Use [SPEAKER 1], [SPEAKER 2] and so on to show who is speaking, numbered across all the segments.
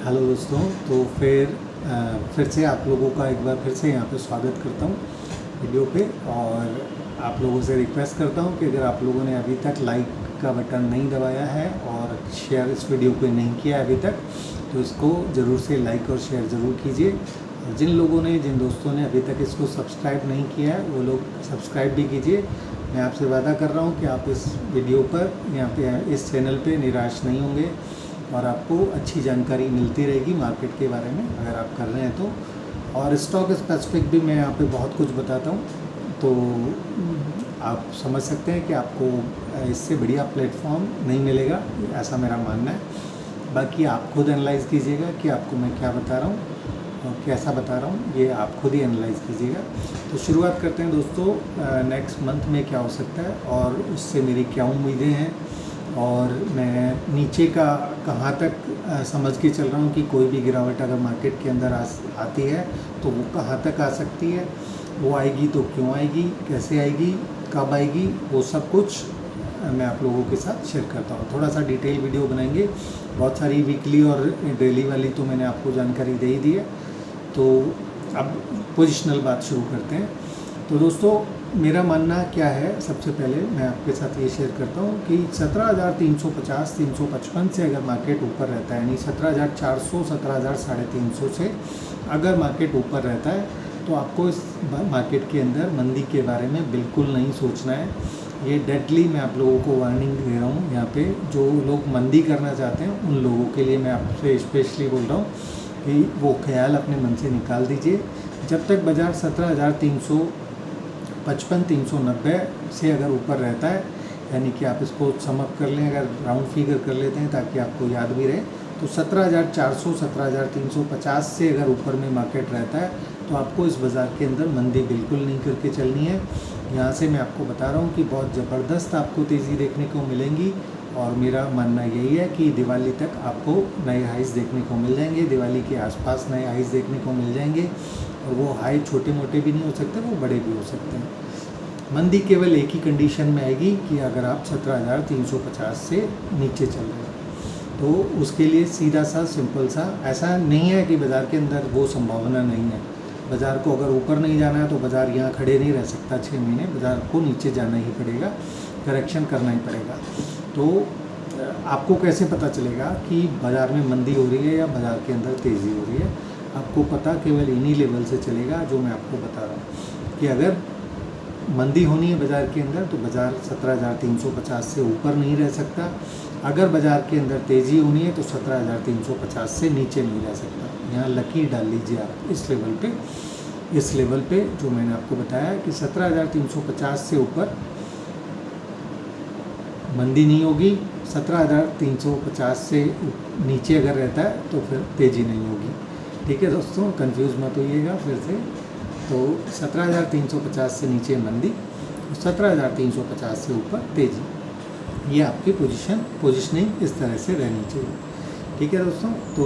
[SPEAKER 1] Hello दोस्तों। तो फिर से आप लोगों का एक बार फिर से यहाँ पे स्वागत करता हूँ वीडियो पे। और आप लोगों से रिक्वेस्ट करता हूँ कि अगर आप लोगों ने अभी तक लाइक का बटन नहीं दबाया है और शेयर इस वीडियो को नहीं किया है अभी तक, तो इसको ज़रूर से लाइक और शेयर ज़रूर कीजिए। और जिन दोस्तों ने अभी तक इसको सब्सक्राइब नहीं किया है वो लोग सब्सक्राइब भी कीजिए। मैं आपसे वादा कर रहा हूँ कि आप इस वीडियो पर यहाँ पे इस चैनल पे निराश नहीं होंगे और आपको अच्छी जानकारी मिलती रहेगी मार्केट के बारे में अगर आप कर रहे हैं तो। और स्टॉक स्पेसिफिक भी मैं यहाँ पे बहुत कुछ बताता हूँ, तो आप समझ सकते हैं कि आपको इससे बढ़िया प्लेटफॉर्म नहीं मिलेगा, ऐसा मेरा मानना है। बाकी आप खुद एनालाइज़ कीजिएगा कि आपको मैं क्या बता रहा हूँ और कैसा बता रहा हूँ, ये आप खुद ही एनालाइज़ कीजिएगा। तो शुरुआत करते हैं दोस्तों, नेक्स्ट मंथ में क्या हो सकता है और उससे मेरी क्या उम्मीदें हैं, और मैं नीचे का कहाँ तक समझ के चल रहा हूँ कि कोई भी गिरावट अगर मार्केट के अंदर आती है तो वो कहाँ तक आ सकती है, वो आएगी तो क्यों आएगी, कैसे आएगी, कब आएगी, वो सब कुछ मैं आप लोगों के साथ शेयर करता हूँ। थोड़ा सा डिटेल वीडियो बनाएंगे, बहुत सारी वीकली और डेली वाली तो मैंने आपको जानकारी दे ही दी है। तो अब पोजिशनल बात शुरू करते हैं। तो दोस्तों मेरा मानना क्या है, सबसे पहले मैं आपके साथ ये शेयर करता हूँ कि 17,350 355 से अगर मार्केट ऊपर रहता है, यानी 17,400 17,350 से अगर मार्केट ऊपर रहता है तो आपको इस मार्केट के अंदर मंदी के बारे में बिल्कुल नहीं सोचना है। ये डेडली मैं आप लोगों को वार्निंग दे रहा हूँ यहाँ पे। जो लोग मंदी करना चाहते हैं उन लोगों के लिए मैं आपसे स्पेशली बोल रहा हूँ कि वो ख्याल अपने मन से निकाल दीजिए। जब तक बाज़ार 17,355 390 से अगर ऊपर रहता है, यानी कि आप इसको समअप कर लें, अगर राउंड फिगर कर लेते हैं ताकि आपको याद भी रहे, तो 17,400 17,350 से अगर ऊपर में मार्केट रहता है तो आपको इस बाज़ार के अंदर मंदी बिल्कुल नहीं करके चलनी है। यहाँ से मैं आपको बता रहा हूँ कि बहुत ज़बरदस्त आपको तेज़ी देखने को मिलेंगी, और मेरा मानना यही है कि दिवाली तक आपको नए हाइस देखने को मिल जाएंगे, दिवाली के आसपास नए हाइस देखने को मिल जाएंगे। और वो हाई छोटे मोटे भी नहीं हो सकते, वो बड़े भी हो सकते हैं। मंदी केवल एक ही कंडीशन में आएगी कि अगर आप 17,350 से नीचे चल रहे हैं, तो उसके लिए सीधा सा सिंपल सा, ऐसा नहीं है कि बाज़ार के अंदर वो संभावना नहीं है। बाज़ार को अगर ऊपर नहीं जाना है तो बाज़ार यहाँ खड़े नहीं रह सकता 6 महीने, बाज़ार को नीचे जाना ही पड़ेगा, करेक्शन करना ही पड़ेगा। तो आपको कैसे पता चलेगा कि बाज़ार में मंदी हो रही है या बाज़ार के अंदर तेज़ी हो रही है? आपको पता केवल इन्हीं लेवल से चलेगा जो मैं आपको बता रहा हूँ कि अगर मंदी होनी है बाज़ार के अंदर तो बाज़ार 17,350 से ऊपर नहीं रह सकता। अगर बाज़ार के अंदर तेज़ी होनी है तो 17,350 से नीचे नहीं रह सकता। यहाँ लकीर डाल लीजिए आप इस लेवल पे जो मैंने आपको बताया कि 17,350 से ऊपर मंदी नहीं होगी, 17,350 से नीचे अगर रहता है तो फिर तेज़ी नहीं होगी। ठीक है दोस्तों, कंफ्यूज मत होइएगा फिर से। तो 17,350 से नीचे मंदी, 17,350 से ऊपर तेज़ी, ये आपकी पोजिशनिंग इस तरह से रहनी चाहिए। ठीक है दोस्तों, तो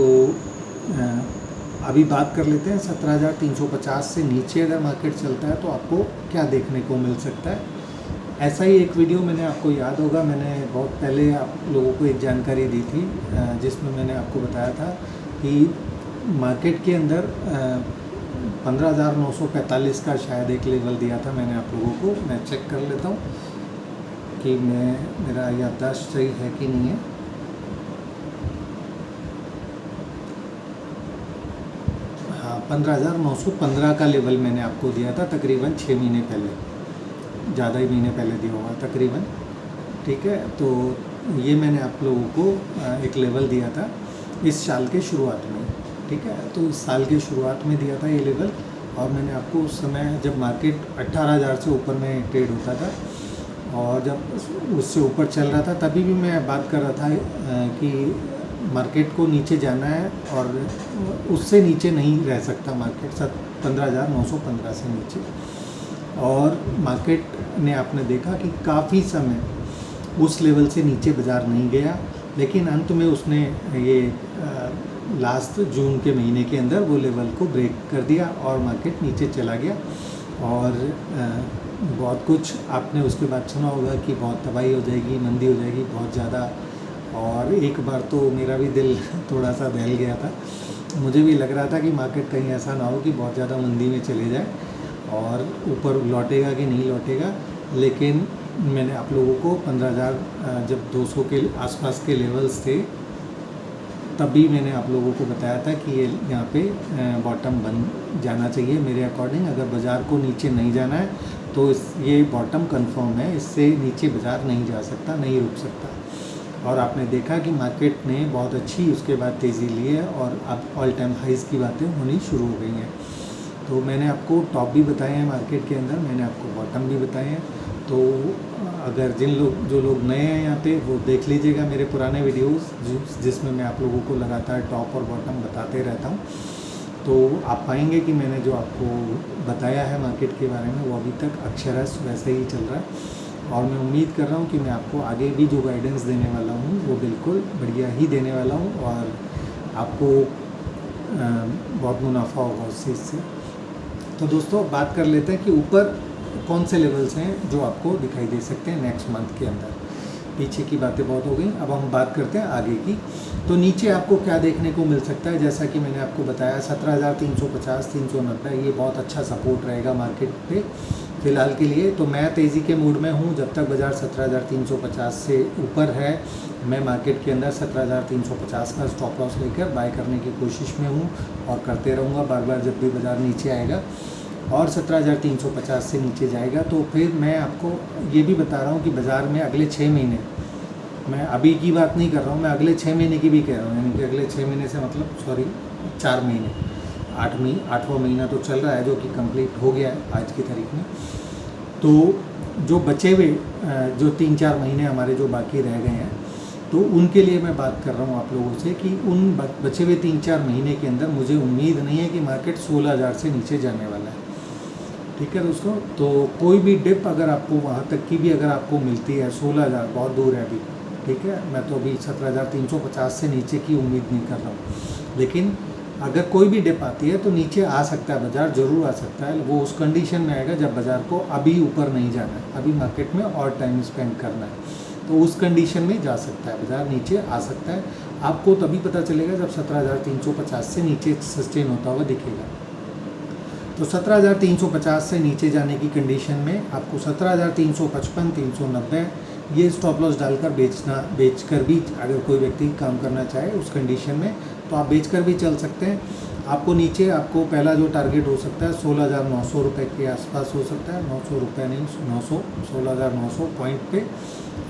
[SPEAKER 1] अभी बात कर लेते हैं 17,350 से नीचे अगर मार्केट चलता है तो आपको क्या देखने को मिल सकता है। ऐसा ही एक वीडियो मैंने, आपको याद होगा, मैंने बहुत पहले आप लोगों को एक जानकारी दी थी जिसमें मैंने आपको बताया था कि मार्केट के अंदर 15,945 का शायद एक लेवल दिया था मैंने आप लोगों को। मैं चेक कर लेता हूँ कि मेरा याददाश्त सही है कि नहीं है। हाँ, 15,915 का लेवल मैंने आपको दिया था तकरीबन 6 महीने पहले, ज़्यादा ही महीने पहले दिया होगा तकरीबन। ठीक है, तो ये मैंने आप लोगों को एक लेवल दिया था इस साल के शुरुआत में। ठीक है, तो इस साल के शुरुआत में दिया था ये लेवल, और मैंने आपको उस समय जब मार्केट 18,000 से ऊपर में ट्रेड होता था और जब उससे ऊपर चल रहा था तभी भी मैं बात कर रहा था कि मार्केट को नीचे जाना है और उससे नीचे नहीं रह सकता मार्केट 15,915 से नीचे। और मार्केट ने आपने देखा कि काफ़ी समय उस लेवल से नीचे बाज़ार नहीं गया, लेकिन अंत में उसने ये लास्ट जून के महीने के अंदर वो लेवल को ब्रेक कर दिया और मार्केट नीचे चला गया। और बहुत कुछ आपने उसके बाद सुना होगा कि बहुत तबाही हो जाएगी, मंदी हो जाएगी, बहुत ज़्यादा और एक बार तो मेरा भी दिल थोड़ा सा दहल गया था। मुझे भी लग रहा था कि मार्केट कहीं ऐसा ना हो कि बहुत ज़्यादा मंदी में चले जाए और ऊपर लौटेगा कि नहीं लौटेगा। लेकिन मैंने आप लोगों को 15,000 जब 200 के आसपास के लेवल्स थे तभी मैंने आप लोगों को बताया था कि ये यहाँ पे बॉटम बन जाना चाहिए मेरे अकॉर्डिंग। अगर बाज़ार को नीचे नहीं जाना है तो ये बॉटम कंफर्म है, इससे नीचे बाज़ार नहीं जा सकता, नहीं रुक सकता। और आपने देखा कि मार्केट ने बहुत अच्छी उसके बाद तेज़ी ली है और अब ऑल टाइम हाइज़ की बातें होनी शुरू हो गई हैं। तो मैंने आपको टॉप भी बताए हैं मार्केट के अंदर, मैंने आपको बॉटम भी बताए हैं। तो अगर जो लोग नए हैं यहाँ पे वो देख लीजिएगा मेरे पुराने वीडियोस जिसमें मैं आप लोगों को लगातार टॉप और बॉटम बताते रहता हूँ। तो आप पाएंगे कि मैंने जो आपको बताया है मार्केट के बारे में वो अभी तक अक्षरश वैसे ही चल रहा है। और मैं उम्मीद कर रहा हूँ कि मैं आपको आगे भी जो गाइडेंस देने वाला हूँ वो बिल्कुल बढ़िया ही देने वाला हूँ और आपको बहुत मुनाफा होगा उस चीज़ से। तो दोस्तों बात कर लेते हैं कि ऊपर कौन से लेवल्स हैं जो आपको दिखाई दे सकते हैं नेक्स्ट मंथ के अंदर। पीछे की बातें बहुत हो गई, अब हम बात करते हैं आगे की। तो नीचे आपको क्या देखने को मिल सकता है, जैसा कि मैंने आपको बताया 17,350 390 ये बहुत अच्छा सपोर्ट रहेगा मार्केट पे फ़िलहाल के लिए। तो मैं तेज़ी के मूड में हूँ, जब तक बाज़ार 17,350 से ऊपर है मैं मार्केट के अंदर 17,350 का स्टॉप लॉस लेकर बाय करने की कोशिश में हूँ और करते रहूँगा बार बार जब भी बाज़ार नीचे आएगा और 17,350 से नीचे जाएगा। तो फिर मैं आपको ये भी बता रहा हूँ कि बाज़ार में अगले 6 महीने, मैं अभी की बात नहीं कर रहा हूँ, मैं अगले 6 महीने की भी कह रहा हूँ, यानी कि अगले 6 महीने से मतलब 4 महीने, 8वां महीना तो चल रहा है जो कि कंप्लीट हो गया है आज की तारीख में। तो जो बचे हुए जो 3-4 महीने हमारे जो बाकी रह गए हैं तो उनके लिए मैं बात कर रहा हूँ आप लोगों से कि उन बचे हुए 3-4 महीने के अंदर मुझे उम्मीद नहीं है कि मार्केट 16,000 से नीचे जाने वाला है। ठीक है दोस्तों, तो कोई भी डिप अगर आपको वहाँ तक की भी अगर आपको मिलती है, 16,000 बहुत दूर है अभी, ठीक है, मैं तो अभी 17,350 से नीचे की उम्मीद नहीं कर रहा हूँ। लेकिन अगर कोई भी डिप आती है तो नीचे आ सकता है बाज़ार, ज़रूर आ सकता है। वो उस कंडीशन में आएगा जब बाज़ार को अभी ऊपर नहीं जाना है, अभी मार्केट में और टाइम स्पेंड करना है, तो उस कंडीशन में जा सकता है बाज़ार, नीचे आ सकता है। आपको तभी पता चलेगा जब 17,350 से नीचे सस्टेन होता हुआ दिखेगा। तो 17,350 से नीचे जाने की कंडीशन में आपको 17,355 390 ये स्टॉप लॉस डालकर बेचकर भी अगर कोई व्यक्ति काम करना चाहे उस कंडीशन में तो आप बेचकर भी चल सकते हैं। आपको नीचे आपको पहला जो टारगेट हो सकता है 16,900 रुपये के आसपास हो सकता है, 900 रुपये नहीं, 900 16,900 पॉइंट पे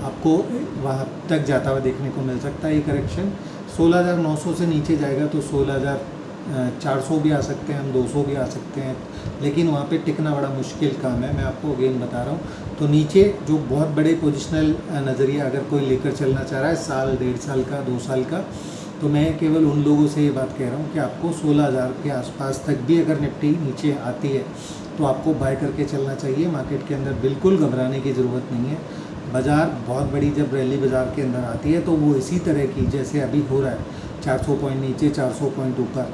[SPEAKER 1] आपको वहाँ तक जाता हुआ देखने को मिल सकता है। ये करेक्शन 16,900 से नीचे जाएगा तो 16,400 भी आ सकते हैं, हम 200 भी आ सकते हैं, लेकिन वहाँ पे टिकना बड़ा मुश्किल काम है। मैं आपको अगेन बता रहा हूँ। तो नीचे जो बहुत बड़े पोजिशनल नज़रिया अगर कोई लेकर चलना चाह रहा है, साल 1.5 साल का 2 साल का, तो मैं केवल उन लोगों से ये बात कह रहा हूँ कि आपको 16,000 के आसपास तक भी अगर निफ्टी नीचे आती है तो आपको बाय करके चलना चाहिए। मार्केट के अंदर बिल्कुल घबराने की ज़रूरत नहीं है। बाज़ार बहुत बड़ी जब रैली बाज़ार के अंदर आती है तो वो इसी तरह की जैसे अभी हो रहा है, 400 पॉइंट नीचे 400 पॉइंट ऊपर,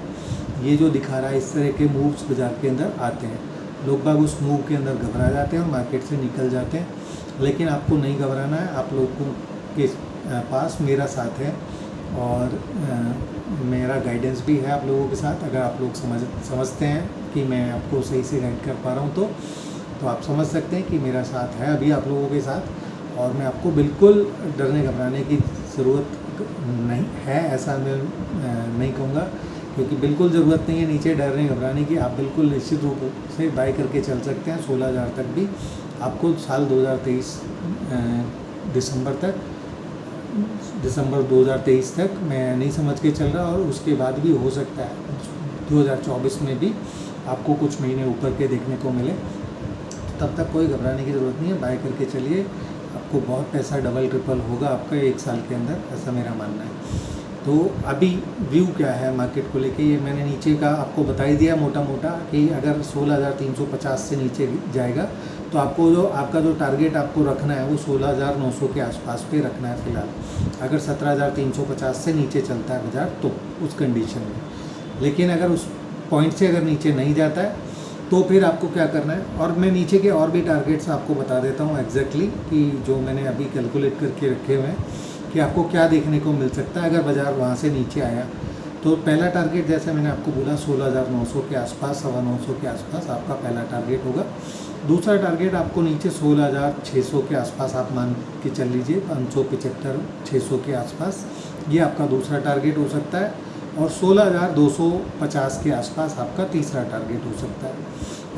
[SPEAKER 1] ये जो दिखा रहा है इस तरह के मूव्स बाज़ार के अंदर आते हैं। लोग बाग उस मूव के अंदर घबरा जाते हैं और मार्केट से निकल जाते हैं, लेकिन आपको नहीं घबराना है। आप लोगों के पास मेरा साथ है और मेरा गाइडेंस भी है आप लोगों के साथ। अगर आप लोग समझते हैं कि मैं आपको सही से गाइड कर पा रहा हूँ तो आप समझ सकते हैं कि मेरा साथ है अभी आप लोगों के साथ, और मैं आपको बिल्कुल डरने घबराने की ज़रूरत नहीं है, ऐसा मैं नहीं कहूँगा, क्योंकि बिल्कुल ज़रूरत नहीं है नीचे डरने घबराने की। आप बिल्कुल निश्चित रूप से बाय करके चल सकते हैं 16,000 तक भी। आपको साल 2023 दिसंबर 2023 तक मैं नहीं समझ के चल रहा, और उसके बाद भी हो सकता है 2024 में भी आपको कुछ महीने ऊपर के देखने को मिले। तब तक कोई घबराने की ज़रूरत नहीं है, बाय करके चलिए, आपको बहुत पैसा डबल ट्रिपल होगा आपका 1 साल के अंदर, ऐसा मेरा मानना है। तो अभी व्यू क्या है मार्केट को लेके, ये मैंने नीचे का आपको बता ही दिया मोटा मोटा कि अगर 16,350 से नीचे जाएगा तो आपको आपका जो टारगेट आपको रखना है वो 16,900 के आसपास पे रखना है फ़िलहाल। अगर 17,350 से नीचे चलता है बाज़ार तो उस कंडीशन में, लेकिन अगर उस पॉइंट से अगर नीचे नहीं जाता है तो फिर आपको क्या करना है। और मैं नीचे के और भी टारगेट्स आपको बता देता हूँ एग्जैक्टली कि जो मैंने अभी कैलकुलेट करके रखे हुए हैं कि आपको क्या देखने को मिल सकता है अगर बाज़ार वहाँ से नीचे आया। तो पहला टारगेट जैसे मैंने आपको बोला 16,900 के आसपास, 925 के आसपास आपका पहला टारगेट होगा। दूसरा टारगेट आपको नीचे 16,600 के आसपास आप मान के चल लीजिए, 575 600 के आसपास ये आपका दूसरा टारगेट हो सकता है। और 16,250 के आसपास आपका तीसरा टारगेट हो सकता है।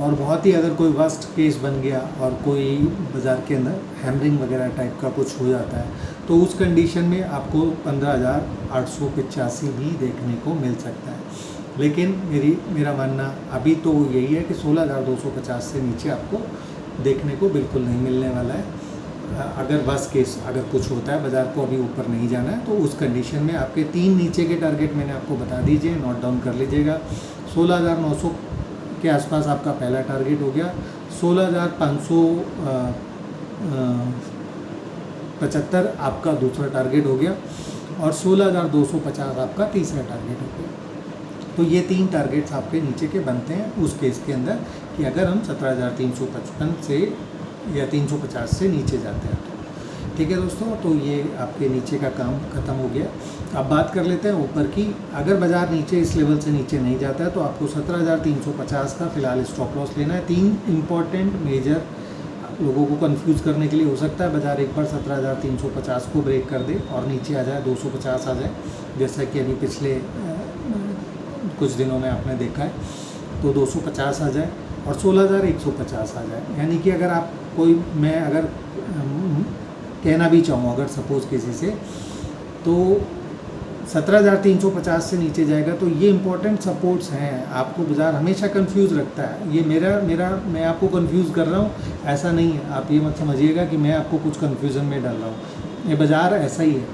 [SPEAKER 1] और बहुत ही अगर कोई वर्स्ट केस बन गया और कोई बाज़ार के अंदर हैमरिंग वगैरह टाइप का कुछ हो जाता है तो उस कंडीशन में आपको 15,885 भी देखने को मिल सकता है। लेकिन मेरा मानना अभी तो यही है कि 16,250 से नीचे आपको देखने को बिल्कुल नहीं मिलने वाला है। अगर बस केस अगर कुछ होता है, बाज़ार को अभी ऊपर नहीं जाना है, तो उस कंडीशन में आपके 3 नीचे के टारगेट मैंने आपको बता दीजिए, नोट डाउन कर लीजिएगा। 16,900 के आसपास आपका पहला टारगेट हो गया, 16,575 आपका दूसरा टारगेट हो गया और 16,250 आपका तीसरा टारगेट हो गया। तो ये 3 टारगेट्स आपके नीचे के बनते हैं उस केस के अंदर कि अगर हम 17,355 से या 350 से नीचे जाते हैं तो। ठीक है दोस्तों, तो ये आपके नीचे का काम ख़त्म हो गया। अब बात कर लेते हैं ऊपर की। अगर बाज़ार नीचे इस लेवल से नीचे नहीं जाता है तो आपको 17,350 का फ़िलहाल स्टॉप लॉस लेना है। 3 इम्पॉर्टेंट मेजर लोगों को कंफ्यूज करने के लिए हो सकता है बाज़ार एक बार 17,350 को ब्रेक कर दे और नीचे आ जाए, 250 आ जाए, जैसा कि अभी पिछले कुछ दिनों में आपने देखा है। तो 250 आ जाए और 16,150 आ जाए। यानी कि अगर आप कोई मैं अगर कहना भी चाहूँ अगर सपोज़ किसी से, तो 17,350 से नीचे जाएगा तो ये इंपॉर्टेंट सपोर्ट्स हैं। आपको बाज़ार हमेशा कंफ्यूज रखता है। ये मेरा मैं आपको कंफ्यूज कर रहा हूँ ऐसा नहीं है, आप ये मत समझिएगा कि मैं आपको कुछ कंफ्यूजन में डाल रहा हूँ। ये बाज़ार ऐसा ही है।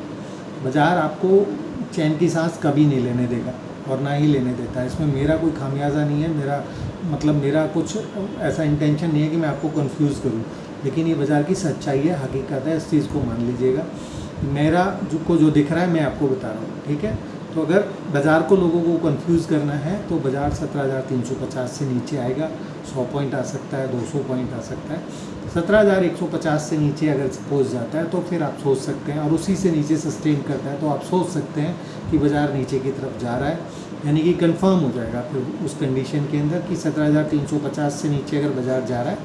[SPEAKER 1] बाज़ार आपको चैन की सांस कभी नहीं लेने देगा और ना ही लेने देता है। इसमें मेरा कोई खामियाजा नहीं है, मेरा कुछ ऐसा इंटेंशन नहीं है कि मैं आपको कंफ्यूज करूं, लेकिन ये बाज़ार की सच्चाई है, हकीकत है, इस चीज़ को मान लीजिएगा। मेरा जो दिख रहा है मैं आपको बता रहा हूँ, ठीक है। तो अगर बाज़ार को लोगों को कंफ्यूज करना है तो बाज़ार 17,350 से नीचे आएगा, 100 पॉइंट आ सकता है, 200 पॉइंट आ सकता है। 17,150 से नीचे अगर पहुँच जाता है तो फिर आप सोच सकते हैं, और उसी से नीचे सस्टेन करता है तो आप सोच सकते हैं कि बाज़ार नीचे की तरफ जा रहा है। यानी कि कंफर्म हो जाएगा फिर उस कंडीशन के अंदर कि 17,350 से नीचे अगर बाज़ार जा रहा है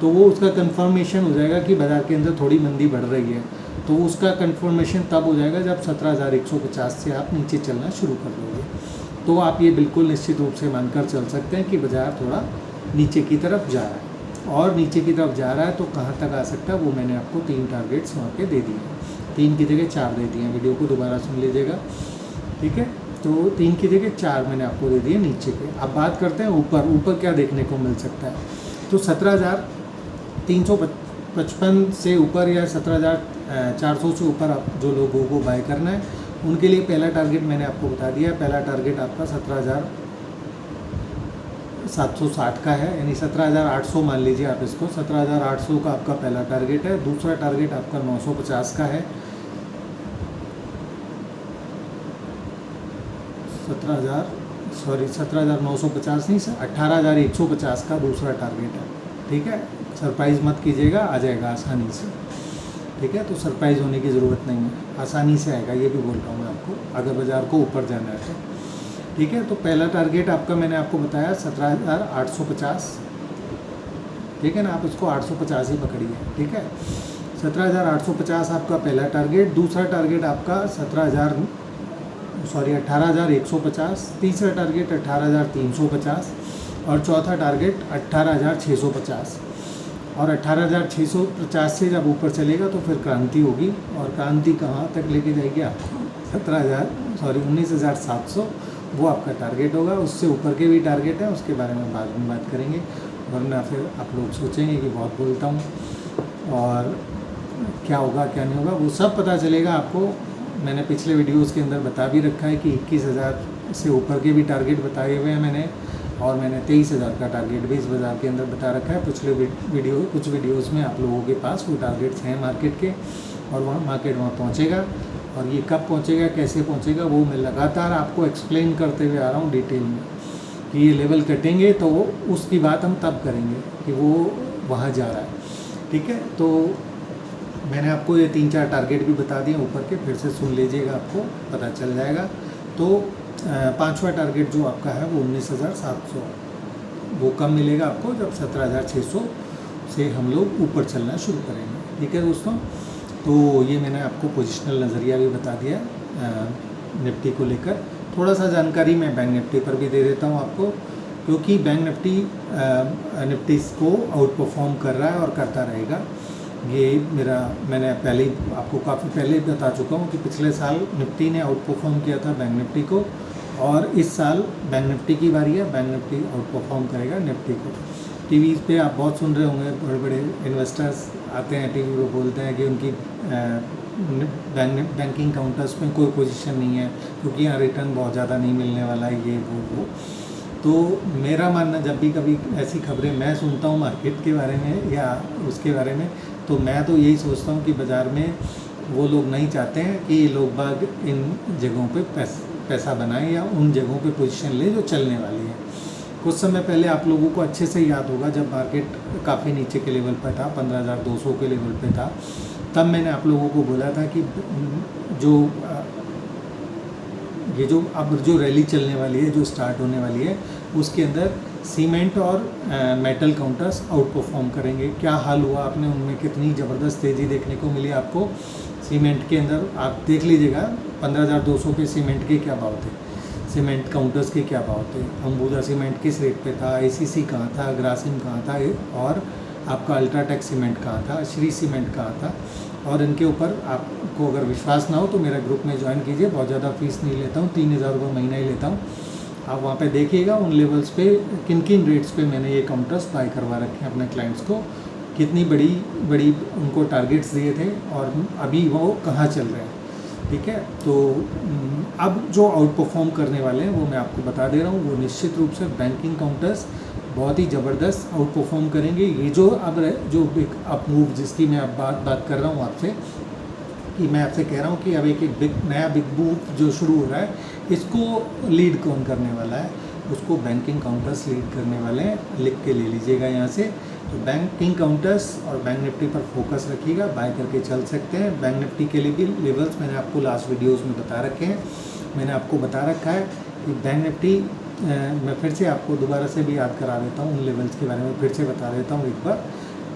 [SPEAKER 1] तो वो उसका कंफर्मेशन हो जाएगा कि बाज़ार के अंदर थोड़ी मंदी बढ़ रही है। तो उसका कंफर्मेशन तब हो जाएगा जब 17,150 से आप नीचे चलना शुरू कर दोगे। तो आप ये बिल्कुल निश्चित रूप से मानकर चल सकते हैं कि बाज़ार थोड़ा नीचे की तरफ जा रहा है। और नीचे की तरफ जा रहा है तो कहाँ तक आ सकता है वो मैंने आपको 3 टारगेट्स वहाँ पे दे दिए, 3 की जगह 4 दे दिए हैं। वीडियो को दोबारा सुन लीजिएगा, ठीक है। तो 3 की जगह 4 मैंने आपको दे दिए नीचे के। अब बात करते हैं ऊपर क्या देखने को मिल सकता है। तो 17,355 से ऊपर या 17,400 से ऊपर आप जो लोगों को बाय करना है उनके लिए पहला टारगेट मैंने आपको बता दिया। पहला टारगेट आपका 17,760 का है, यानी 17,800 मान लीजिए आप इसको। 17,800 का आपका पहला टारगेट है। दूसरा टारगेट आपका 950 का है, 17,950 नहीं सर, 18,150 का दूसरा टारगेट है, ठीक है। सरप्राइज़ मत कीजिएगा, आ जाएगा आसानी से, ठीक है। तो सरप्राइज़ होने की ज़रूरत नहीं है, आसानी से आएगा, ये भी बोल रहा हूँ मैं आपको, अगर बाज़ार को ऊपर जाना है तो, ठीक है। तो पहला टारगेट आपका मैंने आपको बताया 17,850, ठीक है ना। आप इसको 850 ही पकड़िए, ठीक है। 17,850 आपका पहला टारगेट। दूसरा टारगेट आपका 18,150। तीसरा टारगेट 18,350 और चौथा टारगेट 18,650। और 18,650 से जब ऊपर चलेगा तो फिर क्रांति होगी, और क्रांति कहाँ तक लेके जाएगी आपको 19,700 वो आपका टारगेट होगा। उससे ऊपर के भी टारगेट हैं, उसके बारे में बाद में बात करेंगे, वरना फिर आप लोग सोचेंगे कि बहुत बोलता हूँ और क्या होगा क्या नहीं होगा, वो सब पता चलेगा आपको। मैंने पिछले वीडियोस के अंदर बता भी रखा है कि 21,000 से ऊपर के भी टारगेट बताए हुए हैं मैंने, और मैंने 23,000 का टारगेट भी इस बाज़ार के अंदर बता रखा है। पिछले कुछ वीडियोस में आप लोगों के पास वो टारगेट्स हैं मार्केट के, और वहाँ मार्केट वहाँ पहुँचेगा, और ये कब पहुँचेगा कैसे पहुँचेगा वो मैं लगातार आपको एक्सप्लेन करते हुए आ रहा हूँ डिटेल में, कि ये लेवल कटेंगे तो उसकी बात हम तब करेंगे कि वो वहाँ जा रहा है, ठीक है। तो मैंने आपको ये 3-4 टारगेट भी बता दिए ऊपर के, फिर से सुन लीजिएगा, आपको पता चल जाएगा। तो 5वां टारगेट जो आपका है वो 19,700, वो कम मिलेगा आपको जब 17,600 से हम लोग ऊपर चलना शुरू करेंगे। ठीक है दोस्तों, तो ये मैंने आपको पोजिशनल नज़रिया भी बता दिया निफ्टी को लेकर। थोड़ा सा जानकारी मैं बैंक निफ्टी पर भी दे देता हूँ आपको, क्योंकि बैंक निफ्टी को आउट परफॉर्म कर रहा है और करता रहेगा। ये मैंने पहले आपको काफ़ी पहले बता चुका हूँ कि पिछले साल निफ्टी ने आउट परफॉर्म किया था बैंक निफ्टी को, और इस साल बैंक निफ्टी की बारी है, बैंक निफ्टी आउट परफॉर्म करेगा निफ्टी को। टीवी पे आप बहुत सुन रहे होंगे, बड़े बड़े इन्वेस्टर्स आते हैं टीवी पे, बोलते हैं कि उनकी बैंकिंग काउंटर्स में कोई पोजीशन नहीं है क्योंकि यहाँ रिटर्न बहुत ज़्यादा नहीं मिलने वाला है, ये वो। तो मेरा मानना, जब भी कभी ऐसी खबरें मैं सुनता हूँ मार्केट के बारे में या उसके बारे में, तो मैं तो यही सोचता हूँ कि बाज़ार में वो लोग नहीं चाहते हैं कि लोग बाग इन जगहों पे पैसा बनाएं या उन जगहों पे पोजीशन लें जो चलने वाली है। कुछ समय पहले आप लोगों को अच्छे से याद होगा, जब मार्केट काफ़ी नीचे के लेवल पर था, 15,200 के लेवल पे था, तब मैंने आप लोगों को बोला था कि जो अब जो रैली चलने वाली है, जो स्टार्ट होने वाली है, उसके अंदर सीमेंट और मेटल काउंटर्स आउट परफॉर्म करेंगे। क्या हाल हुआ, आपने उनमें कितनी ज़बरदस्त तेज़ी देखने को मिली आपको। सीमेंट के अंदर आप देख लीजिएगा, 15,200 पे सीमेंट के क्या भाव थे, सीमेंट काउंटर्स के क्या भाव थे, अंबुजा सीमेंट किस रेट पे था, ACC कहाँ था, ग्रासिम कहाँ था, और आपका अल्ट्राटेक सीमेंट कहाँ था, श्री सीमेंट कहाँ था। और इनके ऊपर आपको अगर विश्वास ना हो तो मेरा ग्रुप में ज्वाइन कीजिए, बहुत ज़्यादा फीस नहीं लेता हूँ, 3,000 रुपये महीना ही लेता हूँ। आप वहाँ पे देखिएगा उन लेवल्स पे किन किन रेट्स पे मैंने ये काउंटर्स बाय करवा रखे हैं अपने क्लाइंट्स को, कितनी बड़ी उनको टारगेट्स दिए थे और अभी वो कहाँ चल रहे हैं। ठीक है, तो अब जो आउट परफॉर्म करने वाले हैं वो मैं आपको बता दे रहा हूँ, वो निश्चित रूप से बैंकिंग काउंटर्स बहुत ही ज़बरदस्त आउट परफॉर्म करेंगे। ये जो अब जो बिग अप मूव जिसकी मैं अब बात कर रहा हूँ आपसे, कि मैं आपसे कह रहा हूँ कि अब एक नया बिग मूव जो शुरू हो रहा है, इसको लीड कौन करने वाला है, उसको बैंकिंग काउंटर्स लीड करने वाले हैं। लिख के ले लीजिएगा यहाँ से। तो बैंकिंग काउंटर्स और बैंक निफ्टी पर फोकस रखिएगा, बाय करके चल सकते हैं। बैंक निफ्टी के लिए भी लेवल्स मैंने आपको लास्ट वीडियोस में बता रखे हैं। मैंने आपको बता रखा है कि बैंक निफ्टी, मैं फिर से आपको दोबारा से भी याद करा देता हूँ, उन लेवल्स के बारे में फिर से बता देता हूँ एक बार।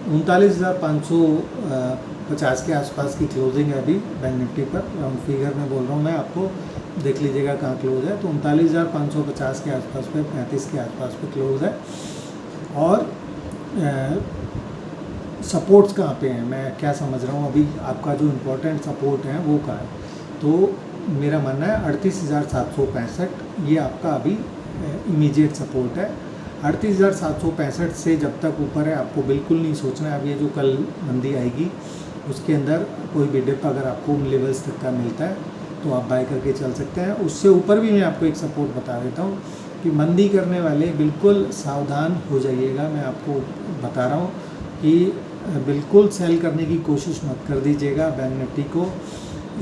[SPEAKER 1] 39,550 के आसपास की क्लोजिंग है अभी बैंक निफ्टी पर, राउंड फिगर में बोल रहा हूँ मैं आपको, देख लीजिएगा कहाँ क्लोज है। तो 39,550 के आसपास पे, 35 के आसपास पे क्लोज है। और सपोर्ट्स कहाँ पे हैं, मैं क्या समझ रहा हूँ अभी आपका जो इम्पोर्टेंट सपोर्ट है वो कहाँ है। तो मेरा मानना है 38,765, ये आपका अभी इमीडिएट सपोर्ट है। 38,765 से जब तक ऊपर है आपको बिल्कुल नहीं सोचना है। अब ये जो कल मंदी आएगी उसके अंदर कोई भी डिप अगर आपको उन लेवल्स तक का मिलता है तो आप बाय करके चल सकते हैं। उससे ऊपर भी मैं आपको एक सपोर्ट बता देता हूँ कि मंदी करने वाले बिल्कुल सावधान हो जाइएगा। मैं आपको बता रहा हूँ कि बिल्कुल सेल करने की कोशिश मत कर दीजिएगा बैंक निफ्टी को।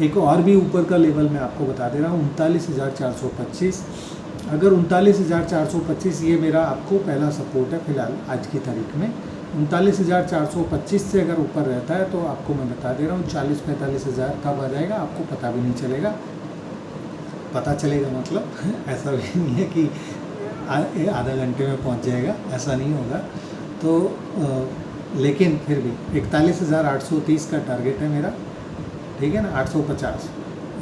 [SPEAKER 1] एक और भी ऊपर का लेवल मैं आपको बता दे रहा हूँ, 39,425। अगर 39,425 ये मेरा आपको पहला सपोर्ट है फिलहाल आज की तारीख में। 39,425 से अगर ऊपर रहता है तो आपको मैं बता दे रहा हूँ 40-45 हज़ार कब आ जाएगा आपको पता भी नहीं चलेगा। पता चलेगा मतलब ऐसा भी नहीं है कि आधा घंटे में पहुँच जाएगा, ऐसा नहीं होगा। तो लेकिन फिर भी 41,830 का टारगेट है मेरा, ठीक है ना, 850,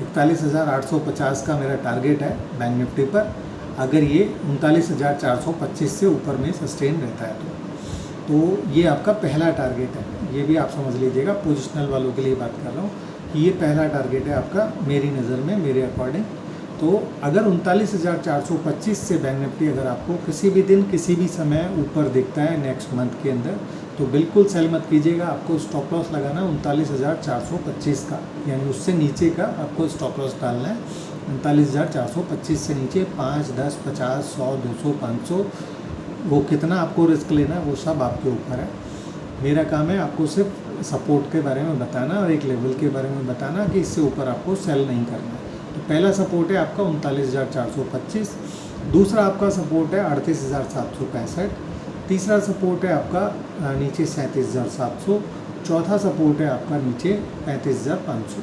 [SPEAKER 1] 41,850 का मेरा टारगेट है बैंक निफ्टी पर। अगर ये 39,425 से ऊपर में सस्टेन रहता है तो ये आपका पहला टारगेट है। ये भी आप समझ लीजिएगा, पोजिशनल वालों के लिए बात कर रहा हूँ कि ये पहला टारगेट है आपका मेरी नज़र में, मेरे अकॉर्डिंग। तो अगर 39,425 से बैंक निफ्टी अगर आपको किसी भी दिन किसी भी समय ऊपर दिखता है नेक्स्ट मंथ के अंदर, तो बिल्कुल सेल मत कीजिएगा। आपको स्टॉप लॉस लगाना 39,425 का, यानी उससे नीचे का आपको स्टॉप लॉस डालना है। 39,425 से नीचे 5, 10, 50, 100, 200, 500, वो कितना आपको रिस्क लेना है वो सब आपके ऊपर है। मेरा काम है आपको सिर्फ सपोर्ट के बारे में बताना और एक लेवल के बारे में बताना कि इससे ऊपर आपको सेल नहीं करना है। तो पहला सपोर्ट है आपका 39,425, दूसरा आपका सपोर्ट है 38,765, तीसरा सपोर्ट है आपका नीचे 37,700, चौथा सपोर्ट है आपका नीचे 35,500।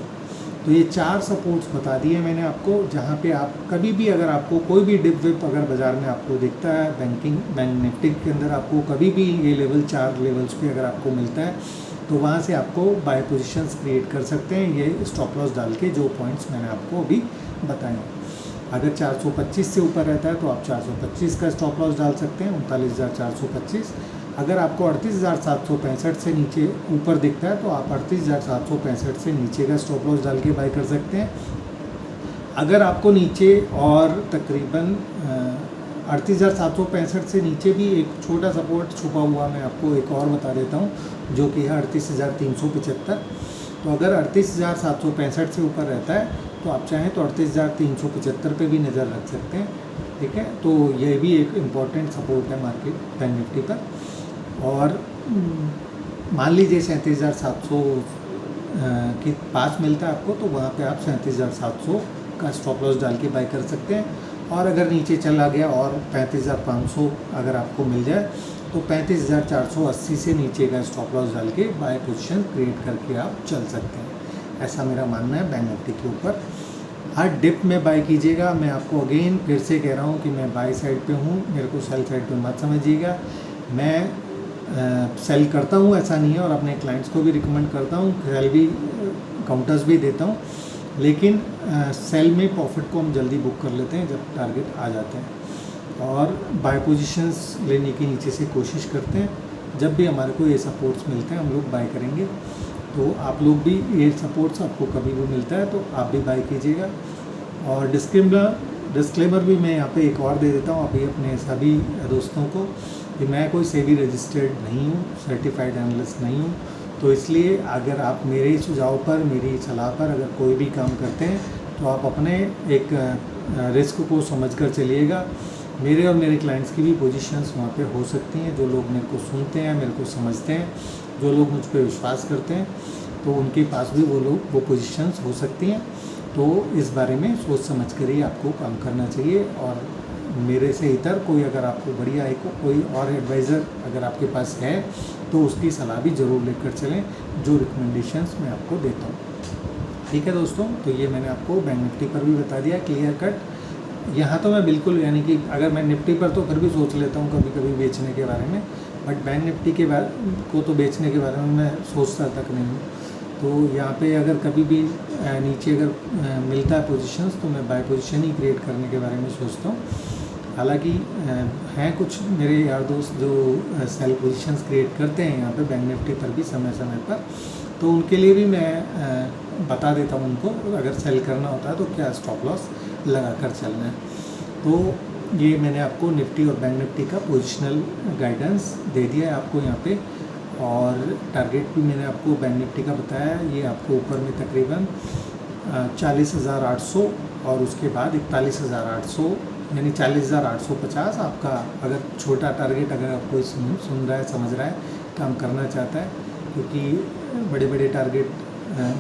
[SPEAKER 1] तो ये 4 सपोर्ट्स बता दिए मैंने आपको, जहाँ पे आप कभी भी अगर आपको कोई भी डिप विप अगर बाज़ार में आपको दिखता है, बैंक निफ्टी के अंदर आपको कभी भी ये लेवल 4 लेवल्स पे अगर आपको मिलता है तो वहाँ से आपको बाय पोजीशंस क्रिएट कर सकते हैं, ये स्टॉप लॉस डाल के, जो पॉइंट्स मैंने आपको अभी बताए हैं। अगर 425 से ऊपर रहता है तो आप 425 का स्टॉप लॉस डाल सकते हैं, 39,425। अगर आपको 38,765 से नीचे ऊपर दिखता है तो आप 38,765 से नीचे का स्टॉप लॉस डाल के बाय कर सकते हैं। अगर आपको नीचे और तकरीबन 38,765 से नीचे भी एक छोटा सपोर्ट छुपा हुआ मैं आपको एक और बता देता हूँ, जो कि है 38,375। तो अगर 38,765 से ऊपर रहता है तो आप चाहें तो 38,375 पे भी नज़र रख सकते हैं, ठीक है। तो ये भी एक इम्पॉर्टेंट सपोर्ट है मार्केट बैंक निफ्टी पर। और मान लीजिए 37,700 के पास मिलता है आपको, तो वहाँ पे आप 37,700 का स्टॉप लॉस डाल के बाय कर सकते हैं। और अगर नीचे चला गया और 35,500 अगर आपको मिल जाए तो 35,480 से नीचे का स्टॉप लॉस डाल के बाय पोजीशन क्रिएट करके आप चल सकते हैं। ऐसा मेरा मानना है बैंक निफ्टी के ऊपर। हर डिप में बाय कीजिएगा। मैं आपको अगेन फिर से कह रहा हूँ कि मैं बाय साइड पे हूँ, मेरे को सेल साइड पे मत समझिएगा। मैं सेल करता हूँ, ऐसा नहीं है, और अपने क्लाइंट्स को भी रिकमेंड करता हूँ, सेल भी काउंटर्स भी देता हूँ, लेकिन सेल में प्रॉफिट को हम जल्दी बुक कर लेते हैं जब टारगेट आ जाते हैं, और बाय पोजीशंस लेने की नीचे से कोशिश करते हैं। जब भी हमारे को ये सपोर्ट्स मिलते हैं हम लोग बाय करेंगे। तो आप लोग भी ये सपोर्ट्स आपको कभी भी मिलता है तो आप भी बाय कीजिएगा। और डिस्क्लेमर भी मैं यहाँ पे एक और दे देता हूँ अभी अपने सभी दोस्तों को, कि मैं कोई सेबी रजिस्टर्ड नहीं हूँ, सर्टिफाइड एनालिस्ट नहीं हूँ। तो इसलिए अगर आप मेरे सुझाव पर, मेरी सलाह पर अगर कोई भी काम करते हैं तो आप अपने एक रिस्क को समझकर चलिएगा। मेरे और मेरे क्लाइंट्स की भी पोजीशंस वहाँ पे हो सकती हैं। जो लोग मेरे को सुनते हैं, मेरे को समझते हैं, जो लोग मुझ पर विश्वास करते हैं, तो उनके पास भी वो पोजीशंस हो सकती हैं। तो इस बारे में सोच समझ कर ही आपको काम करना चाहिए। और मेरे से इतर कोई अगर आपको बढ़िया एक कोई और एडवाइज़र अगर आपके पास है तो उसकी सलाह भी ज़रूर लेकर चलें, जो रिकमेंडेशंस मैं आपको देता हूँ। ठीक है दोस्तों, तो ये मैंने आपको बैंक निफ्टी पर भी बता दिया क्लियर कट। यहाँ तो मैं बिल्कुल, यानी कि अगर मैं निफ्टी पर तो फिर भी सोच लेता हूँ कभी कभी बेचने के बारे में, बट बैंक निफ्टी के बारे को तो बेचने के बारे में मैं सोचता तक नहीं हूँ। तो यहाँ पे अगर कभी भी नीचे अगर मिलता है पोजीशंस तो मैं बाय पोजीशन ही क्रिएट करने के बारे में सोचता हूँ। हालांकि हैं कुछ मेरे यार दोस्त जो सेल पोजीशंस क्रिएट करते हैं यहाँ पे बैंक निफ्टी पर भी समय समय पर, तो उनके लिए भी मैं बता देता हूँ उनको, अगर सेल करना होता है तो क्या स्टॉप लॉस लगा कर चलना है। तो ये मैंने आपको निफ्टी और बैंक निफ्टी का पोजिशनल गाइडेंस दे दिया है आपको यहाँ पे। और टारगेट भी मैंने आपको बैंक निफ्टी का बताया, ये आपको ऊपर में तकरीबन 40,800 और उसके बाद 41,800 यानी 40,850 आपका, अगर छोटा टारगेट अगर आप कोई सुन रहा है, समझ रहा है, काम करना चाहता है, क्योंकि बड़े बड़े टारगेट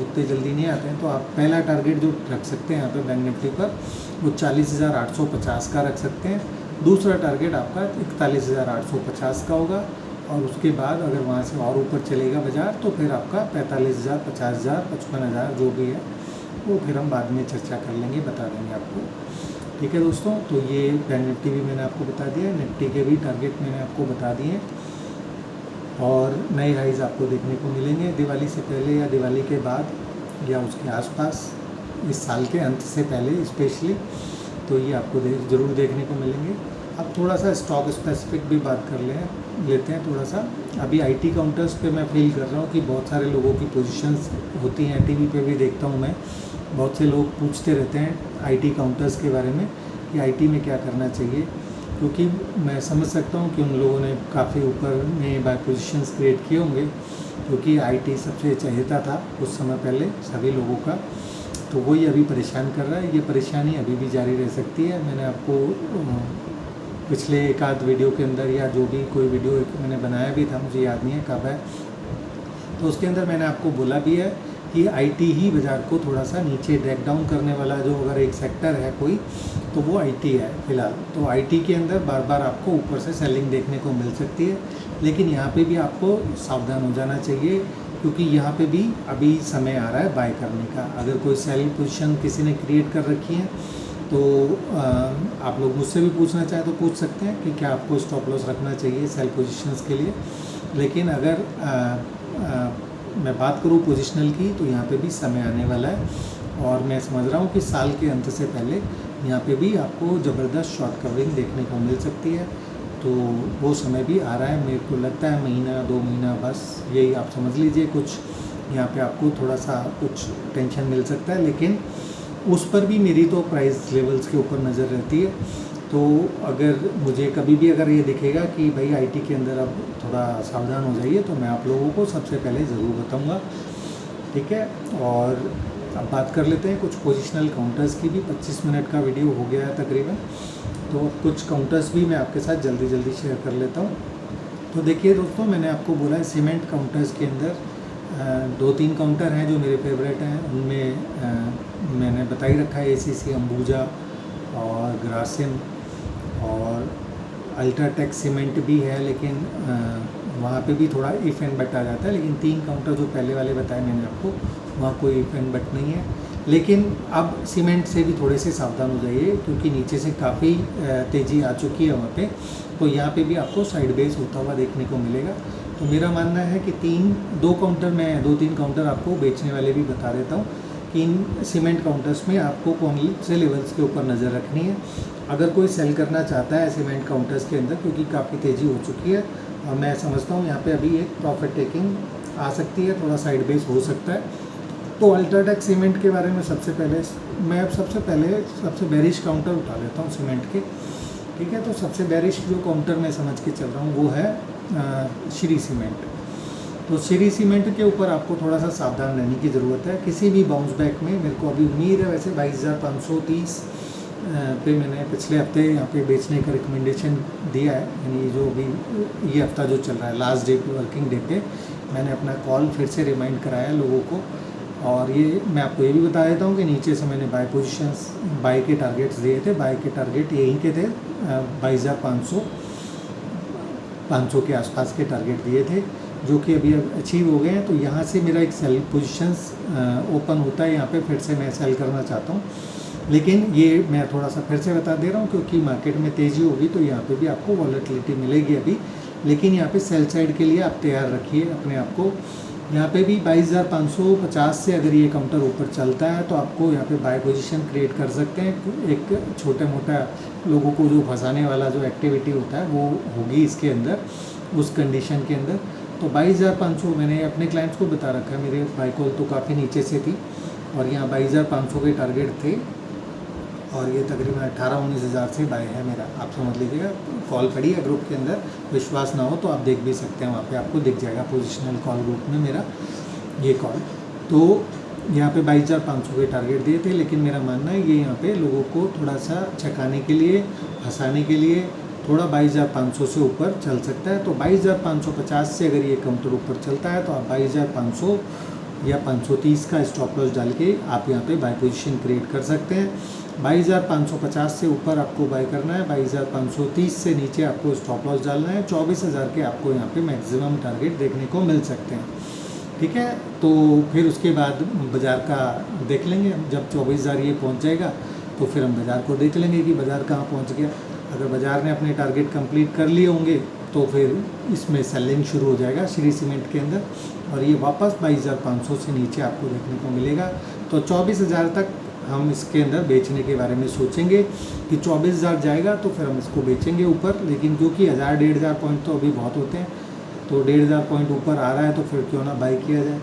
[SPEAKER 1] उतने जल्दी नहीं आते हैं, तो आप पहला टारगेट जो रख सकते हैं यहाँ पे बैंक निफ्टी पर वो 40,850 का रख सकते हैं। दूसरा टारगेट आपका 41,850 का होगा, और उसके बाद अगर वहाँ से और ऊपर चलेगा बाज़ार तो फिर आपका 45,000, 50,000, 55,000 जो भी है वो फिर हम बाद में चर्चा कर लेंगे, बता देंगे आपको। ठीक है दोस्तों, तो ये बैंक निफ्टी भी मैंने आपको बता दिया, निफ्टी के भी टारगेट मैंने आपको बता दिए, और नए हाइज़ आपको देखने को मिलेंगे दिवाली से पहले या दिवाली के बाद या उसके आसपास, इस साल के अंत से पहले स्पेशली, तो ये आपको ज़रूर देखने को मिलेंगे। अब थोड़ा सा स्टॉक स्पेसिफिक भी बात कर लेते हैं थोड़ा सा। अभी आईटी काउंटर्स पे मैं फील कर रहा हूँ कि बहुत सारे लोगों की पोजीशंस होती हैं, टीवी पे भी देखता हूँ मैं, बहुत से लोग पूछते रहते हैं आईटी काउंटर्स के बारे में कि आईटी में क्या करना चाहिए, क्योंकि मैं समझ सकता हूँ कि उन लोगों ने काफ़ी ऊपर में बाय पोजीशंस क्रिएट किए होंगे, क्योंकि आईटी सबसे चहेता था कुछ समय पहले सभी लोगों का, तो वही अभी परेशान कर रहा है। ये परेशानी अभी भी जारी रह सकती है। मैंने आपको पिछले एक आध वीडियो के अंदर, या जो भी कोई वीडियो मैंने बनाया भी था, मुझे याद नहीं है कब है, तो उसके अंदर मैंने आपको बोला भी है कि आईटी ही बाज़ार को थोड़ा सा नीचे ड्रैग डाउन करने वाला जो अगर एक सेक्टर है कोई, तो वो आईटी है फ़िलहाल। तो आईटी के अंदर बार बार आपको ऊपर से सेलिंग देखने को मिल सकती है, लेकिन यहाँ पे भी आपको सावधान हो जाना चाहिए क्योंकि यहाँ पे भी अभी समय आ रहा है बाय करने का। अगर कोई सेल पोजीशन किसी ने क्रिएट कर रखी है तो आप लोग मुझसे भी पूछना चाहें तो पूछ सकते हैं कि क्या आपको स्टॉप लॉस रखना चाहिए सेल पोजीशंस के लिए। लेकिन अगर मैं बात करूँ पोजिशनल की तो यहाँ पे भी समय आने वाला है और मैं समझ रहा हूँ कि साल के अंत से पहले यहाँ पे भी आपको ज़बरदस्त शॉर्ट कवरिंग देखने को मिल सकती है। तो वो समय भी आ रहा है, मेरे को लगता है महीना 2 महीना, बस यही आप समझ लीजिए। कुछ यहाँ पे आपको थोड़ा सा कुछ टेंशन मिल सकता है, लेकिन उस पर भी मेरी तो प्राइस लेवल्स के ऊपर नज़र रहती है। तो अगर मुझे कभी भी अगर ये दिखेगा कि भाई आईटी के अंदर अब थोड़ा सावधान हो जाइए तो मैं आप लोगों को सबसे पहले ज़रूर बताऊंगा, ठीक है। और अब बात कर लेते हैं कुछ पोजिशनल काउंटर्स की भी। 25 मिनट का वीडियो हो गया है तकरीबन, तो कुछ काउंटर्स भी मैं आपके साथ जल्दी जल्दी शेयर कर लेता हूँ। तो देखिए दोस्तों, मैंने आपको बोला है सीमेंट काउंटर्स के अंदर 2-3 काउंटर हैं जो मेरे फेवरेट हैं। उनमें मैंने बता ही रखा है ACC, अंबुजा और ग्रासिम और अल्ट्राटेक सीमेंट भी है, लेकिन वहाँ पे भी थोड़ा इफ़ एंड बट आ जाता है। लेकिन 3 काउंटर जो पहले वाले बताए मैंने आपको, वहाँ कोई इफ़ एंड बट नहीं है। लेकिन अब सीमेंट से भी थोड़े से सावधान हो जाइए, क्योंकि नीचे से काफ़ी तेज़ी आ चुकी है वहाँ पे। तो यहाँ पे भी आपको साइड बेस होता हुआ देखने को मिलेगा। तो मेरा मानना है कि 2-3 काउंटर आपको बेचने वाले भी बता देता हूँ कि इन सीमेंट काउंटर्स में आपको कौन से लेवल्स के ऊपर नज़र रखनी है। अगर कोई सेल करना चाहता है सीमेंट काउंटर्स के अंदर, क्योंकि काफ़ी तेज़ी हो चुकी है और मैं समझता हूँ यहाँ पे अभी एक प्रॉफिट टेकिंग आ सकती है, थोड़ा साइड बेस हो सकता है। तो अल्ट्राटेक सीमेंट के बारे में सबसे बेरिश काउंटर उठा लेता हूँ सीमेंट के, ठीक है। तो सबसे बेरिश जो काउंटर मैं समझ के चल रहा हूँ वो है श्री सीमेंट। तो श्री सीमेंट के ऊपर आपको थोड़ा सा सावधान रहने की ज़रूरत है। किसी भी बाउंस बैक में मेरे को अभी उम्मीद है, वैसे 22,530 पे मैंने पिछले हफ्ते यहाँ पे बेचने का रिकमेंडेशन दिया है, यानी जो भी ये हफ्ता जो चल रहा है लास्ट डे पे, वर्किंग डे पे मैंने अपना कॉल फिर से रिमाइंड कराया लोगों को। और ये मैं आपको ये भी बता देता हूँ कि नीचे से मैंने बाय के टारगेट्स दिए थे। बाय के टारगेट यहीं के थे, 22,500 के आसपास के टारगेट दिए थे, जो कि अभी अचीव हो गए हैं। तो यहाँ से मेरा एक सेल पोजीशंस ओपन होता है, यहाँ पे फिर से मैं सेल करना चाहता हूँ। लेकिन ये मैं थोड़ा सा फिर से बता दे रहा हूँ, क्योंकि मार्केट में तेज़ी होगी तो यहाँ पे भी आपको वॉलेटिलिटी मिलेगी अभी। लेकिन यहाँ पे सेल साइड के लिए आप तैयार रखिए अपने आप को। यहाँ पे भी 22,550 से अगर ये काउंटर ऊपर चलता है तो आपको यहाँ पे बाय पोजीशन क्रिएट कर सकते हैं। एक छोटा मोटा लोगों को जो फंसाने वाला जो एक्टिविटी होता है वो होगी इसके अंदर, उस कंडीशन के अंदर। तो 22,500 मैंने अपने क्लाइंट्स को बता रखा है। मेरे बाय कॉल तो काफ़ी नीचे से थी और यहाँ 22,500 के टारगेट थे और ये तकरीबन 18-19 हज़ार से बाय है मेरा, आप समझ लीजिएगा। कॉल पड़ी है ग्रुप के अंदर, विश्वास ना हो तो आप देख भी सकते हैं, वहाँ पे आपको दिख जाएगा पोजीशनल कॉल ग्रुप में मेरा ये कॉल। तो यहाँ पे 22,500 के टारगेट दिए थे, लेकिन मेरा मानना है ये यहाँ पे लोगों को थोड़ा सा चकाने के लिए, फंसाने के लिए थोड़ा 22,500 से ऊपर चल सकता है। तो 22,550 से अगर ये काउंटर ऊपर चलता है तो आप 22,500 या 530 का स्टॉप लॉस डाल के आप यहाँ पे बाय पोजीशन क्रिएट कर सकते हैं। 22,550 से ऊपर आपको बाय करना है, 22,530 से नीचे आपको स्टॉप लॉस डालना है। 24,000 के आपको यहाँ पे मैक्सिमम टारगेट देखने को मिल सकते हैं, ठीक है। तो फिर उसके बाद बाज़ार का देख लेंगे, जब 24,000 ये पहुँच जाएगा तो फिर हम बाज़ार को देख लेंगे कि बाज़ार कहाँ पहुँच गया। अगर बाज़ार ने अपने टारगेट कंप्लीट कर लिए होंगे तो फिर इसमें सेलिंग शुरू हो जाएगा श्री सीमेंट के अंदर और ये वापस 22,500 से नीचे आपको देखने को मिलेगा। तो 24,000 तक हम इसके अंदर बेचने के बारे में सोचेंगे कि 24,000 जाएगा तो फिर हम इसको बेचेंगे ऊपर। लेकिन क्योंकि 1,000-1,500 पॉइंट तो अभी बहुत होते हैं, तो 1,500 पॉइंट ऊपर आ रहा है तो फिर क्यों ना बाई किया जाए,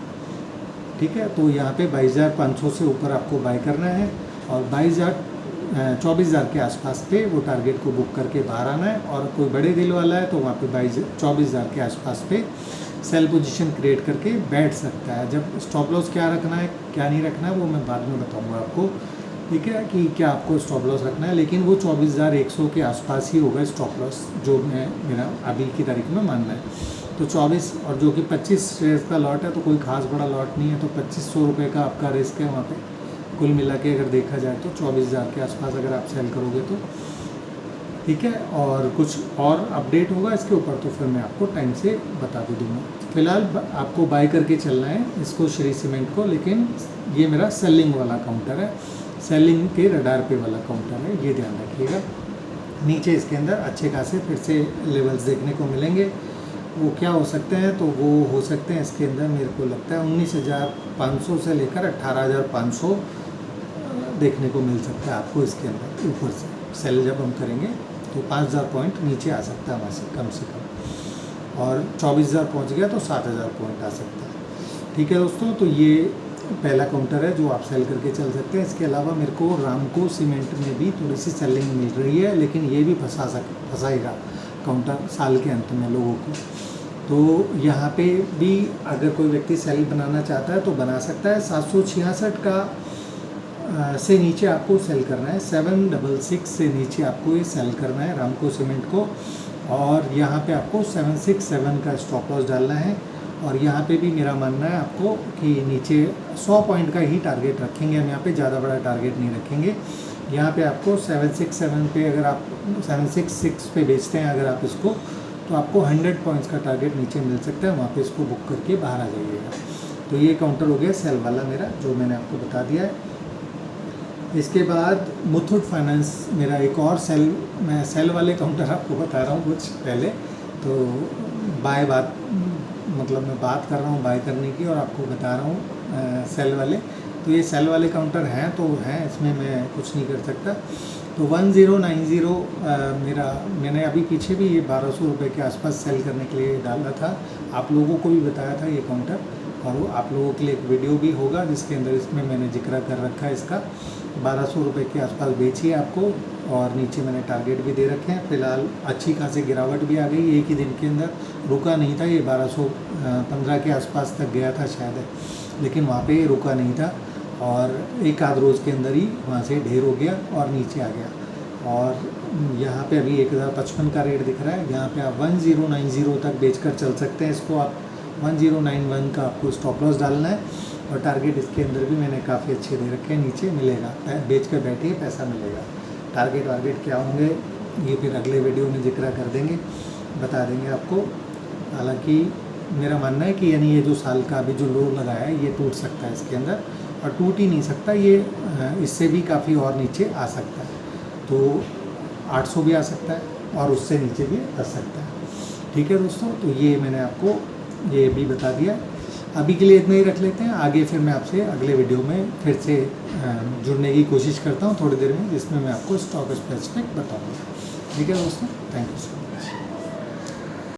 [SPEAKER 1] ठीक है। तो यहाँ पे 22,500 से ऊपर आपको बाई करना है और 24,000 के आसपास पे वो टारगेट को बुक करके बाहर आना है। और कोई बड़े दिल वाला है तो वहाँ पे 24,000 के आसपास पे सेल पोजीशन क्रिएट करके बैठ सकता है। जब स्टॉप लॉस क्या रखना है क्या नहीं रखना है वो मैं बाद में बताऊंगा आपको, ठीक है, कि क्या आपको स्टॉप लॉस रखना है। लेकिन वो 24,100 के आसपास ही होगा स्टॉप लॉस, जो मेरा अभी की तारीख में मानना है। तो 24 और जो कि 25 शेयर्स का लॉट है तो कोई खास बड़ा लॉट नहीं है, तो 2,500 रुपये का आपका रिस्क है वहाँ पे। कुल मिला के अगर देखा जाए तो 24,000 के आसपास अगर आप सेल करोगे तो ठीक है। और कुछ और अपडेट होगा इसके ऊपर तो फिर मैं आपको टाइम से बता भी दूँगा। फ़िलहाल आपको बाय करके चलना है इसको, श्री सीमेंट को, लेकिन ये मेरा सेलिंग वाला काउंटर है, सेलिंग के रडार पे वाला काउंटर है, ये ध्यान रखिएगा। नीचे इसके अंदर अच्छे खासे फिर से लेवल्स देखने को मिलेंगे। वो क्या हो सकते हैं, तो वो हो सकते हैं इसके अंदर मेरे को लगता है 19,500 से लेकर 18,500 देखने को मिल सकता है आपको इसके अंदर ऊपर से। सेल जब हम करेंगे तो 5,000 पॉइंट नीचे आ सकता है वहाँ से कम, और 24,000 पहुँच गया तो 7,000 पॉइंट आ सकता है। ठीक है दोस्तों, तो ये पहला काउंटर है जो आप सेल करके चल सकते हैं। इसके अलावा मेरे को रामको सीमेंट में भी थोड़ी सी सेलिंग मिल रही है, लेकिन ये भी फंसाएगा काउंटर साल के अंत में लोगों को। तो यहाँ पे भी अगर कोई व्यक्ति सेल बनाना चाहता है तो बना सकता है। 766 का से नीचे आपको सेल करना है, 766 से नीचे आपको ये सेल करना है रामको सीमेंट को, और यहाँ पे आपको 767 का स्टॉप लॉस डालना है। और यहाँ पे भी मेरा मानना है आपको कि नीचे 100 पॉइंट का ही टारगेट रखेंगे हम, यहाँ पे ज़्यादा बड़ा टारगेट नहीं रखेंगे। यहाँ पे आपको 767 पे, अगर आप 766 पे बेचते हैं अगर आप इसको, तो आपको 100 पॉइंट्स का टारगेट नीचे मिल सकता है, वहाँ पे इसको बुक करके बाहर आ जाइएगा। तो ये काउंटर हो गया सेल वाला मेरा, जो मैंने आपको बता दिया है। इसके बाद मुथूट फाइनेंस मेरा एक और सेल, मैं सेल वाले काउंटर आपको बता रहा हूँ कुछ पहले। तो मैं बात कर रहा हूँ बाय करने की, और आपको बता रहा हूँ सेल वाले। तो ये सेल वाले काउंटर हैं तो हैं, इसमें मैं कुछ नहीं कर सकता। तो 1090 मैंने अभी पीछे भी ये 1200 रुपये के आसपास सेल करने के लिए डाला था, आप लोगों को भी बताया था ये काउंटर, और वो आप लोगों के लिए एक वीडियो भी होगा जिसके अंदर इसमें मैंने जिक्र कर रखा है इसका। 1200 रुपये के आसपास बेचिए आपको, और नीचे मैंने टारगेट भी दे रखे हैं। फ़िलहाल अच्छी खासी गिरावट भी आ गई एक ही दिन के अंदर, रुका नहीं था ये 1215 के आसपास तक गया था शायद, लेकिन वहाँ पे रुका नहीं था, और एक आध रोज़ के अंदर ही वहाँ से ढेर हो गया और नीचे आ गया। और यहाँ पे अभी 1055 का रेट दिख रहा है, यहाँ पे आप 1090 तक बेचकर चल सकते हैं इसको। आप 1091 का आपको स्टॉप लॉस डालना है, और टारगेट इसके अंदर भी मैंने काफ़ी अच्छे दे रखे हैं, नीचे मिलेगा, बेच कर बैठिए पैसा मिलेगा। टारगेट वारगेट क्या होंगे ये फिर अगले वीडियो में जिक्र कर देंगे, बता देंगे आपको। हालांकि मेरा मानना है कि यानी ये जो साल का अभी जो लो लगाया है ये टूट सकता है इसके अंदर, और टूट ही नहीं सकता ये, इससे भी काफ़ी और नीचे आ सकता है। तो 800 भी आ सकता है और उससे नीचे भी आ सकता है। ठीक है दोस्तों, तो ये मैंने आपको ये भी बता दिया। अभी के लिए इतना ही रख लेते हैं, आगे फिर मैं आपसे अगले वीडियो में फिर से जुड़ने की कोशिश करता हूँ थोड़ी देर में, जिसमें मैं आपको स्टॉक स्पेसिफिक बताऊँगा। ठीक है दोस्तों, थैंक यू सो मच।